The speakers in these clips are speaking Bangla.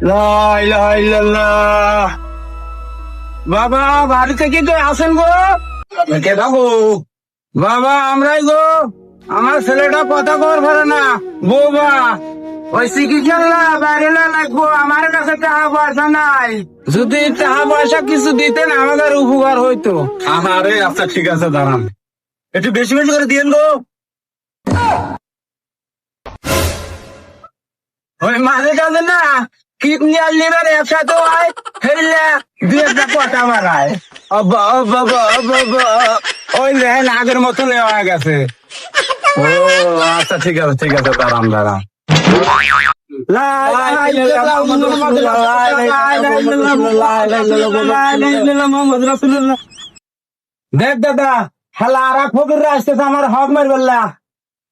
লা ইলাহা ইল্লাল্লাহ। বাবা বাড়িতে কি তো আসেন গো? কে বাবু? বাবা আমরাই গো। আমার ছেলেটা কথা কর পারে না। বৌবা ওই চিকিৎসা বাইরে না লাগবো, আমার কাছে টাকা পয়সা নাই। যদি টাকা পয়সা কিছু দিতেন আমাদের উপকার হইতো। আরে আচ্ছা ঠিক আছে, দাঁড়ান, একটু বেশি বেশি করে দিয়েন গো। ওই মাঝে কাজে না কিডনি আর লিভার একসাথে হয়, ফেললে দুই একটা কথা বাড়ায়। ওই দেখেন আগের মতো নেওয়া গেছে। ও আচ্ছা ঠিক আছে ঠিক আছে, দাঁড়ান দাঁড়ান। দেখ দাদা, খেলা আর ফকিররা আসতেছে আমার হক মার বললা।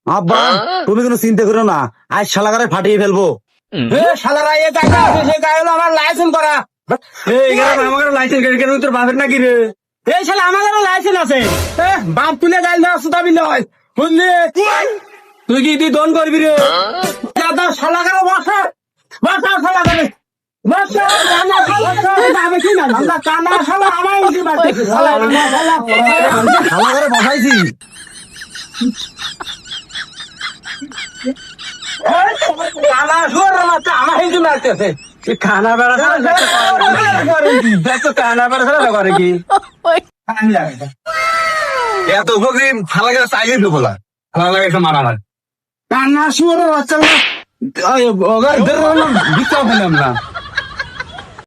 আব্বা তুমি কোনো চিন্তা করো না, আজ শালাগারে ফাটিয়ে ফেলবো। শালারা এ টাকা আছে, সে টাকা হলো আমার লাইসেন্স করা। আমার লাইসেন্স কেন তোর বাপের নাকি রে? এই শালা আমাদেরও লাইসেন্স আছে। বাপ তুলে গাইল দেওয়া সুতাবি নয়, বুঝলি? তুই কি তুই দন করবি রে? দাদা শালা করে বসা বসা, শালা করে বসা, কানা শালা আমি কি না দাদা, কানা শালা আমার উঠে বাড়তেছে। শালাগারে বসাইছি। কানা শুয়ার মাথা আমার হিন্দু লাগতেছে। খানা বেড়া কানা বেড়া করে কি এত উপকৃত শালাগারে চাইলে ঢুকো না, শালাগারে মারা না। কানা শুয়ার বাচ্চা, ভিতরে পেলাম না।